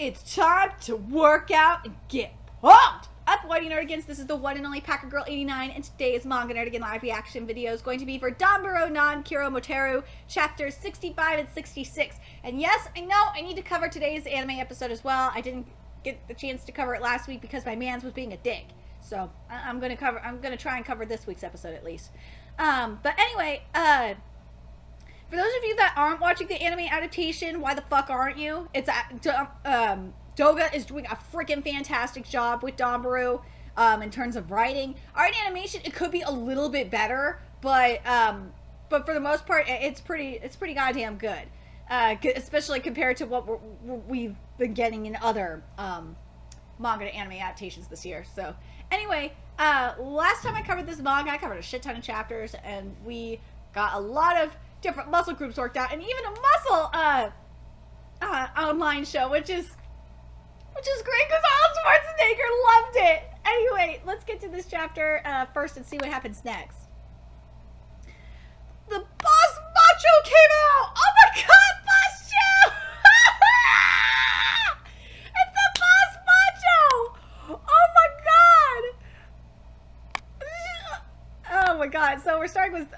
It's time to work out and get pumped! Up, Whitey Nerdigans, this is the one and only Packer Girl 89, and today's Manga Nerdigan live reaction video is going to be for Danberu Nan Kiro Moteru, chapters 65 and 66. And yes, I know I need to cover today's anime episode as well. I didn't get the chance to cover it last week because my mans was being a dick. So I'm gonna try and cover this week's episode at least. But anyway, for those of you that aren't watching the anime adaptation, why the fuck aren't you? It's Doga is doing a freaking fantastic job with Danberu in terms of writing. Art and animation, it could be a little bit better, but for the most part, it's pretty goddamn good. Especially compared to what we've been getting in other manga to anime adaptations this year. So anyway, last time I covered this manga, I covered a shit ton of chapters, and we got a lot of different muscle groups worked out, and even a muscle online show, which is great because Arnold Schwarzenegger loved it. Anyway, let's get to this chapter first and see what happens next. The boss macho came out! Oh my god, boss Joe! It's the boss macho! Oh my god! Oh my god, so we're starting with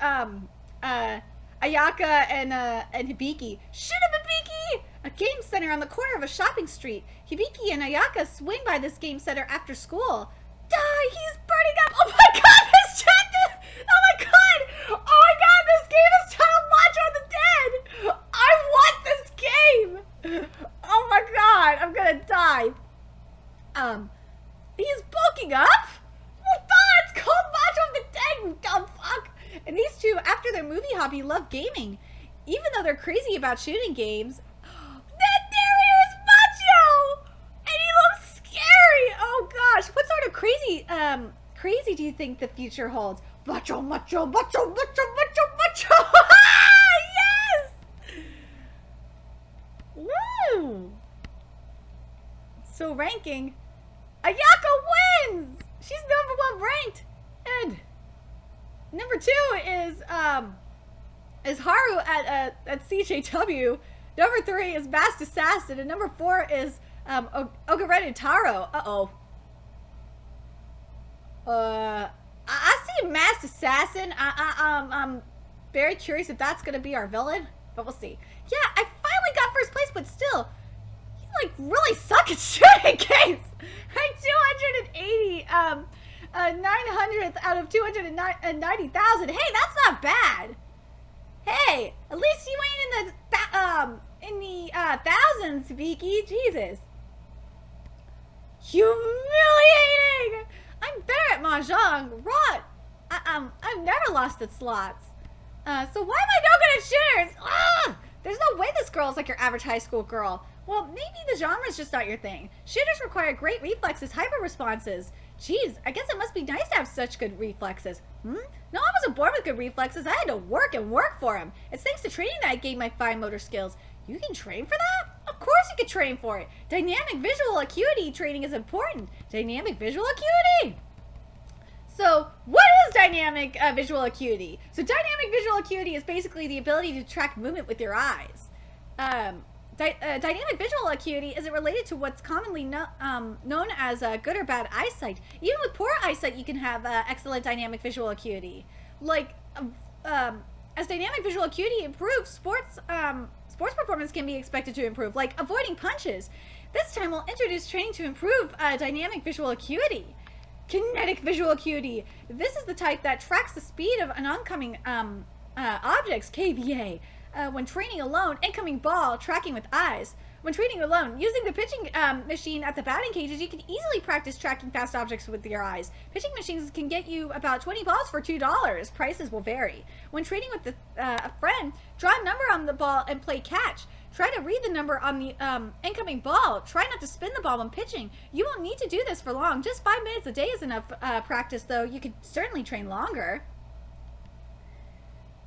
Ayaka and Hibiki. Shoot him, Hibiki! A game center on the corner of a shopping street. Hibiki and Ayaka swing by this game center after school. Die! He's burning up! Oh my god, this chapter! Oh my god! Oh my god, this game is titled Macho the Dead! I want this game! Oh my god, I'm gonna die. He's bulking up? Well, duh, it's called Macho the Dead, you dumb fuck! And these two, after their movie hobby, love gaming. Even though they're crazy about shooting games, there he is, Macho! And he looks scary! Oh gosh, what sort of crazy do you think the future holds? Macho, macho, macho, macho, macho, macho! Yes! Woo! So ranking, Ayaka wins! She's #1 ranked! And number 2 is Haru at CJW. Number 3 is Masked Assassin, and number 4 is Ogareru Taro. I see Masked Assassin. I'm very curious if that's gonna be our villain, but we'll see. Yeah, I finally got first place, but still, you like really suck at shooting games. Rank 280, 900th out of 290,000. Hey, that's not bad. Hey, at least you ain't in the thousands, Viki. Jesus. Humiliating! I'm better at Mahjong. Rot. I've never lost at slots. So why am I no good at shooters? Ah! There's no way this girl is like your average high school girl. Well, maybe the genre's just not your thing. Shooters require great reflexes, hyper responses. Jeez, I guess it must be nice to have such good reflexes. No, I wasn't born with good reflexes. I had to work and work for them. It's thanks to training that I gained my fine motor skills. You can train for that? Of course you can train for it. Dynamic visual acuity training is important. Dynamic visual acuity! So, what is dynamic visual acuity? So, dynamic visual acuity is basically the ability to track movement with your eyes. Dynamic visual acuity isn't related to what's commonly known as good or bad eyesight. Even with poor eyesight, you can have excellent dynamic visual acuity. Like, as dynamic visual acuity improves, sports performance can be expected to improve, like avoiding punches. This time, we'll introduce training to improve dynamic visual acuity. Kinetic visual acuity. This is the type that tracks the speed of an oncoming objects, KVA. When training alone, incoming ball, tracking with eyes. When training alone, using the pitching machine at the batting cages, you can easily practice tracking fast objects with your eyes. Pitching machines can get you about 20 balls for $2. Prices will vary. When training with a friend, draw a number on the ball and play catch. Try to read the number on the incoming ball. Try not to spin the ball when pitching. You won't need to do this for long. Just 5 minutes a day is enough practice, though. You could certainly train longer.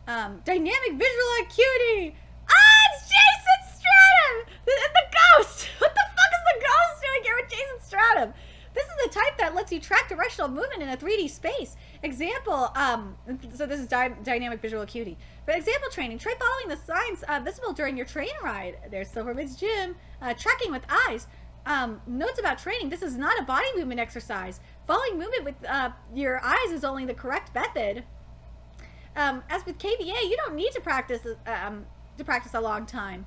Dynamic visual acuity. Ah, it's Jason Stratum! The ghost! What the fuck is the ghost doing here with Jason Stratum? This is the type that lets you track directional movement in a 3D space. Example, so this is dynamic visual acuity. For example training, try following the signs visible during your train ride. There's Silverman's Gym. Tracking with eyes. Notes about training. This is not a body movement exercise. Following movement with your eyes is only the correct method. As with KVA, you don't need to practice a long time.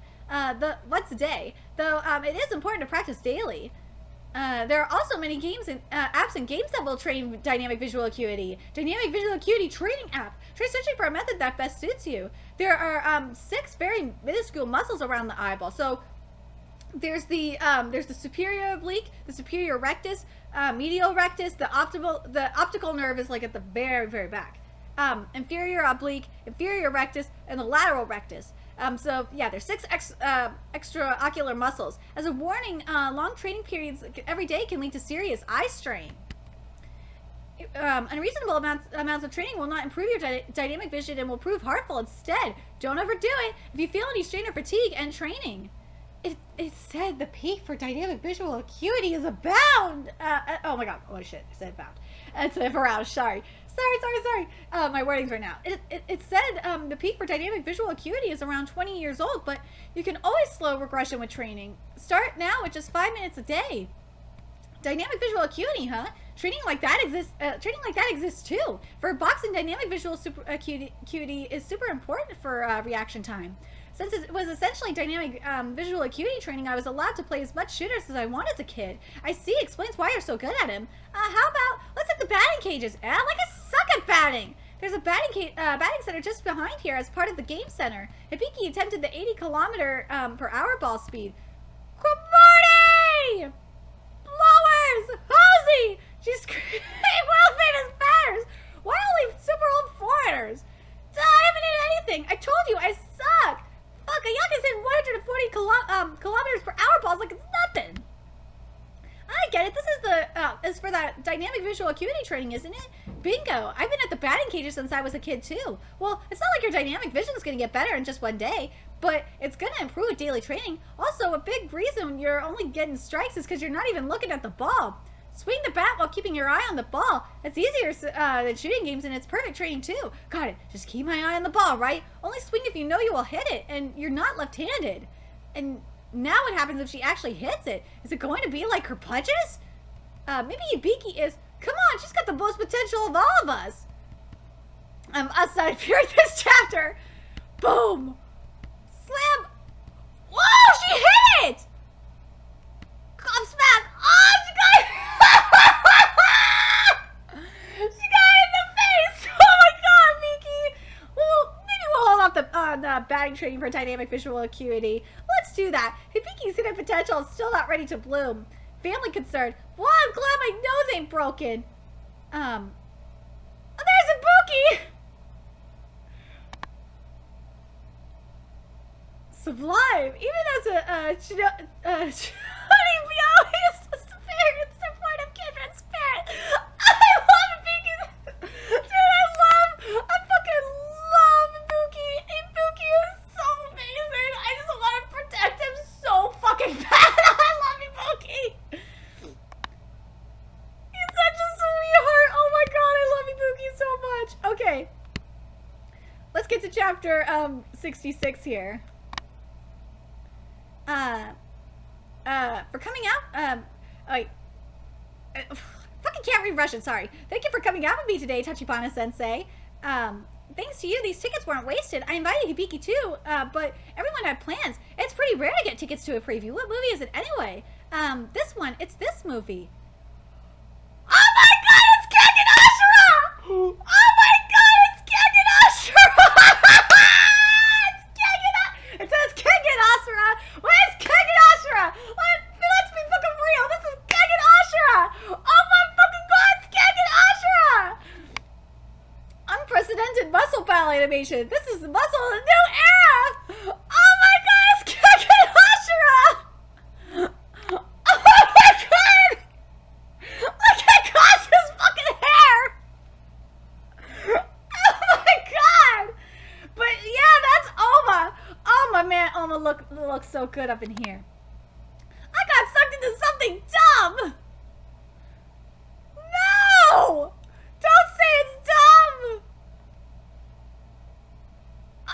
Once a day, though it is important to practice daily. There are also many games and apps and games that will train dynamic visual acuity. Dynamic visual acuity training app. Try searching for a method that best suits you. There are 6 very minuscule muscles around the eyeball. So there's the superior oblique, the superior rectus, medial rectus. The optical nerve is like at the very, very back. Inferior oblique, inferior rectus, and the lateral rectus. So yeah, there's 6 extraocular muscles. As a warning, long training periods every day can lead to serious eye strain. Unreasonable amounts of training will not improve your dynamic vision and will prove harmful instead. Don't overdo it. If you feel any strain or fatigue, end training. It said the peak for dynamic visual acuity is abound. Oh my god. Oh shit. It said abound. It's around. Sorry. My wording's right now. It said the peak for dynamic visual acuity is around 20 years old, but you can always slow regression with training. Start now with just 5 minutes a day. Dynamic visual acuity, huh? Training like that exists too. For boxing, dynamic visual acuity is super important for reaction time. Since it was essentially dynamic visual acuity training, I was allowed to play as much shooters as I wanted as a kid. I see. Explains why you're so good at him. How about let's hit the batting cages? Like I suck at batting. There's a batting center just behind here as part of the game center. Hibiki attempted the 80 kilometer per hour ball speed. Good morning! Blowers! Hosey! She's world famous batters! Why only super old foreigners? I haven't hit anything! I told you, I suck! Fuck, Ayaka's hit 140 kilometers per hour balls like it's nothing! I get it, this is is for that dynamic visual acuity training, isn't it? Bingo! I've been at the batting cages since I was a kid too. Well, it's not like your dynamic vision is gonna get better in just one day, but it's gonna improve with daily training. Also, a big reason you're only getting strikes is because you're not even looking at the ball. Swing the bat while keeping your eye on the ball. It's easier than shooting games, and it's perfect training too. Got it. Just keep my eye on the ball, right? Only swing if you know you will hit it, and you're not left-handed. And now what happens if she actually hits it? Is it going to be like her punches? Maybe Hibiki is... Come on, she's got the most potential of all of us. Outside of here this chapter. Boom. Slam. Whoa, she hit it! Come smack. Oh, she got it! She got it in the face! Oh my god, Miki! Well, maybe we'll hold off the batting training for dynamic visual acuity. Let's do that. Hibiki's hidden potential is still not ready to bloom. Family concerned. Well, I'm glad my nose ain't broken. Oh, there's Ibuki! Sublime. Even as a honey is a spirit, supportive kindred spirit. I love Ibuki. Dude, I fucking love Ibuki. Ibuki is so amazing. I just want to protect him so fucking bad. I love Ibuki. He's such a sweetheart. Oh my god, I love Ibuki so much. Okay. Let's get to chapter 66 here. For coming out, fucking can't read Russian, sorry. Thank you for coming out with me today, Tachibana-sensei. Thanks to you, these tickets weren't wasted. I invited Hibiki too, but everyone had plans. It's pretty rare to get tickets to a preview. What movie is it anyway? This one, it's this movie. Oh my god, it's KINGAN ASURA! Oh my god, it's KINGAN ASURA! It's KINGAN. It says KINGAN ASURA! Where's KINGAN ASURA? Let's be fucking real. This is KINGAN ASURA! Oh my fucking god, it's KINGAN ASURA! Unprecedented muscle battle animation. This is the muscle of the new era! Oh my god, it's KINGAN ASURA! Oh my god! Look at Kasu's fucking hair! Oh my god! But yeah, that's Oma. Oma, man, Oma looks so good up in here. I got sucked into something dumb! No! Don't say it's dumb!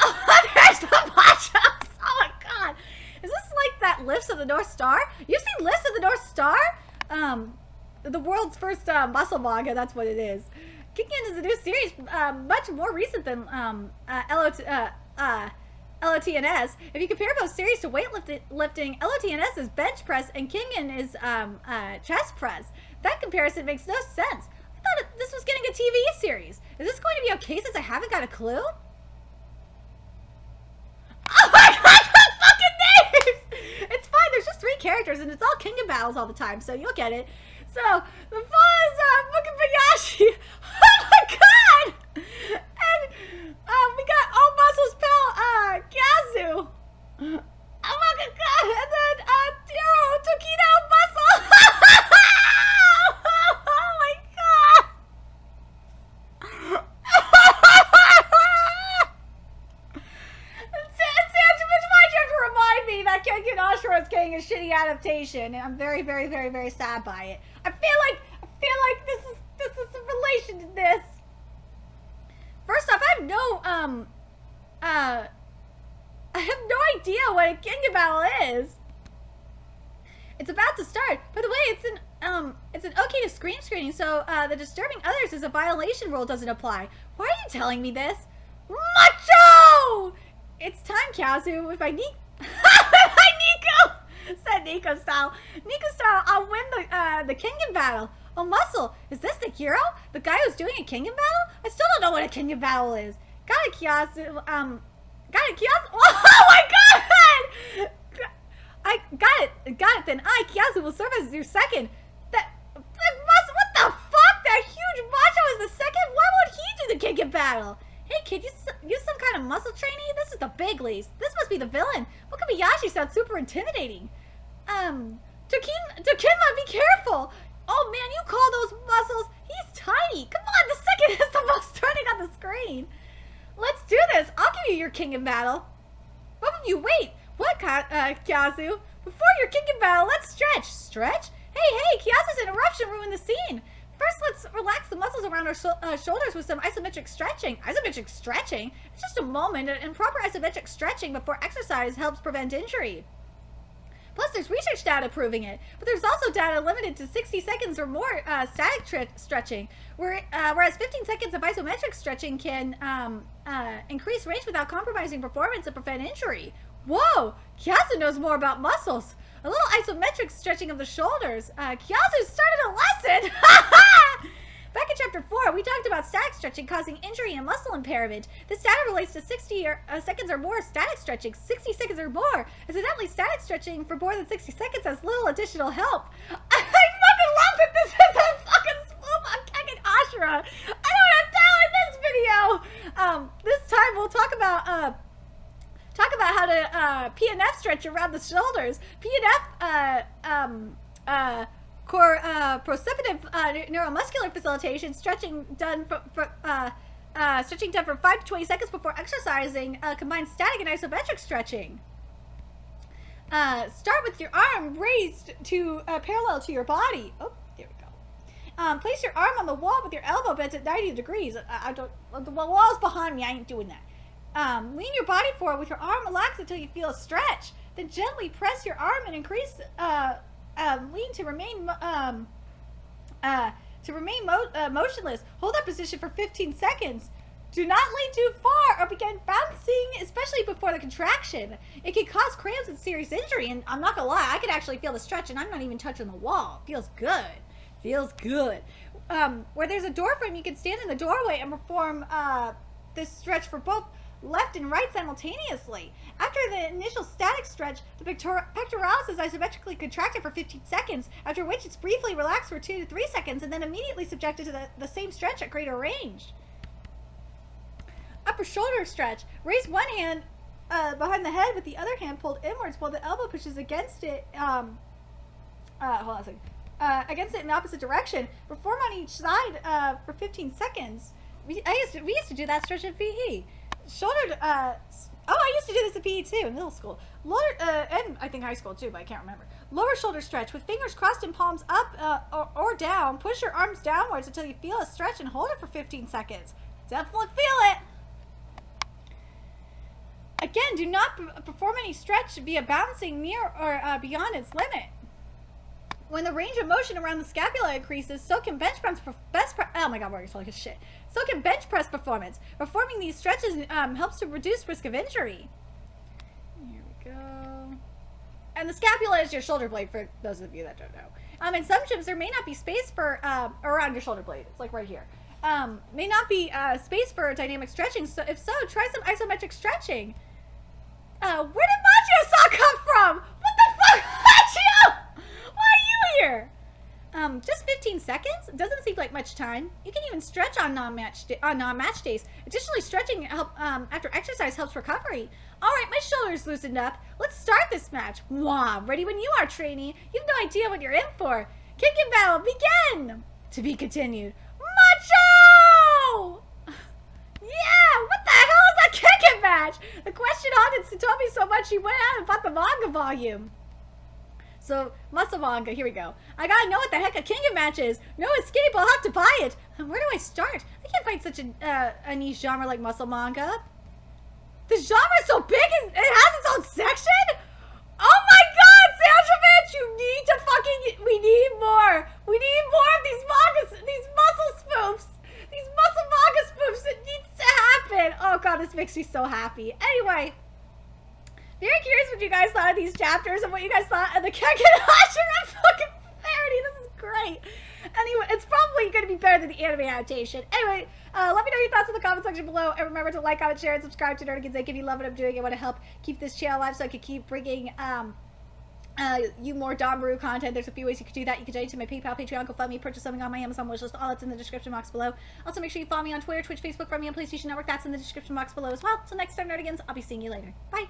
Oh, there's the ponchos! Oh my god! Is this like that Lifts of the North Star? You You've seen List of the North Star? The world's first muscle manga, that's what it is. KINGAN is a new series, much more recent than LOTNS. If you compare both series to weightlifting, LOTNS is bench press and KINGAN is chest press. That comparison makes no sense. I thought this was getting a TV series. Is this going to be okay since I haven't got a clue? Oh my god, the fucking names! It's fine, there's just 3 characters and it's all KINGAN battles all the time, so you'll get it. So, the fall is Fukabayashi. Oh my god! And we got All Muscles Pal Kazu. Oh my god! And then Tiro Tokino Muscle. Oh my god! Why'd you have to remind me that Kengan Ashura is getting a shitty adaptation? And I'm very, very, very, very sad by it. I feel like this is a relation to this. First off, I have no idea what a KINGAN battle is. It's about to start. By the way, it's an okay to scream screening, so the disturbing others as a violation rule doesn't apply. Why are you telling me this? Macho! It's time, Kazu. With my Nico, said Nico style. Nico style, I'll win the KINGAN battle. Oh, Muscle, is this the hero? The guy who's doing a KINGAN battle? I still don't know what a KINGAN battle is. Got it, Kiyasu. Got it, Kiyasu. Oh my god! I got it. Then Kiyasu, will serve as your second. That Muscle, what the fuck? That huge macho is the second? Why won't he do the KINGAN battle? Hey kid, you some kind of muscle trainee? This is the big leagues. This must be the villain. Wakabayashi sounds super intimidating. Tokima, be careful. Oh man, you call those muscles? He's tiny. Come on, the second is the most turning on the screen. Let's do this. I'll give you your KINGAN battle. Both of you, wait. What, Kiyasu? Before your KINGAN battle, let's stretch. Stretch? Hey, Kiyasu's interruption ruined the scene. First, let's relax the muscles around our shoulders with some isometric stretching. Isometric stretching? It's just a moment, and proper isometric stretching before exercise helps prevent injury. Plus, there's research data proving it, but there's also data limited to 60 seconds or more static stretching, whereas 15 seconds of isometric stretching can increase range without compromising performance and prevent injury. Whoa! Kiyasu knows more about muscles. A little isometric stretching of the shoulders. Kiyasu started a lesson! Back in Chapter 4, we talked about static stretching causing injury and muscle impairment. This data relates to 60 seconds or more static stretching. 60 seconds or more. Incidentally, static stretching for more than 60 seconds has little additional help. I fucking love that this is a fucking spoof on KINGAN Ashura. I don't want to tell in this video. This time we'll talk about how to PNF stretch around the shoulders. PNF proprioceptive neuromuscular facilitation, stretching done for 5 to 20 seconds before exercising, combines static and isometric stretching. Start with your arm raised to parallel to your body. Oh, there we go. Place your arm on the wall with your elbow bent at 90 degrees. The wall's behind me. I ain't doing that. Lean your body forward with your arm relaxed until you feel a stretch. Then gently press your arm and increase lean to remain motionless. Hold that position for 15 seconds. Do not lean too far or begin bouncing, especially before the contraction. It can cause cramps and serious injury, and I'm not gonna lie, I can actually feel the stretch and I'm not even touching the wall. Feels good. Feels good. Where there's a door frame, you can stand in the doorway and perform this stretch for both left and right simultaneously. After the initial static stretch, the pectoralis is isometrically contracted for 15 seconds, after which it's briefly relaxed for 2 to 3 seconds and then immediately subjected to the same stretch at greater range. Upper shoulder stretch. Raise one hand behind the head with the other hand pulled inwards while the elbow pushes against it. Hold on a second. Against it in the opposite direction. Perform on each side for 15 seconds. We used to do that stretch in PE. Shoulder, I used to do this in PE too, in middle school. Lower, and I think high school too, but I can't remember. Lower shoulder stretch. With fingers crossed and palms up or down, push your arms downwards until you feel a stretch and hold it for 15 seconds. Definitely feel it! Again, do not perform any stretch via bouncing near or beyond its limit. When the range of motion around the scapula increases, so can bench press oh my god, we're like shit. So can bench press performance. Performing these stretches helps to reduce risk of injury. Here we go. And the scapula is your shoulder blade, for those of you that don't know. In some gyms, there may not be space for around your shoulder blade. It's like right here. May not be space for dynamic stretching. So if so, try some isometric stretching. Where did Machio Saw come from? What the fuck, Machio? Why are you here? Just 15 seconds? Doesn't seem like much time. You can even stretch on non-match days. Additionally, stretching after exercise helps recovery. All right, my shoulder's loosened up. Let's start this match. Wow, ready when you are, trainee. You have no idea what you're in for. Kicking battle, begin! To be continued. Macho! Yeah, what the hell is a kicking match? The question haunted Satomi so much she went out and bought the manga volume. So, muscle manga, here we go. I gotta know what the heck a KINGAN match is. No escape, I'll have to buy it. And where do I start? I can't find such a niche genre like muscle manga. The genre is so big, it has its own section? Oh my god, Sandrovich, you need to fucking, we need more. We need more of these mangas, these muscle spoofs. These muscle manga spoofs, it needs to happen. Oh god, this makes me so happy. Anyway. Very curious what you guys thought of these chapters and what you guys thought of the KINGAN ASURA fucking parody. This is great. Anyway, it's probably going to be better than the anime adaptation. Anyway, let me know your thoughts in the comment section below. And remember to like, comment, share, and subscribe to Nerdigans if you love what I'm doing and want to help keep this channel alive so I can keep bringing you more Danberu content. There's a few ways you could do that. You can donate to my PayPal, Patreon, GoFundMe, purchase something on my Amazon wishlist. All that's in the description box below. Also, make sure you follow me on Twitter, Twitch, Facebook, friend me on PlayStation Network. That's in the description box below as well. Till next time, Nerdigans, I'll be seeing you later. Bye.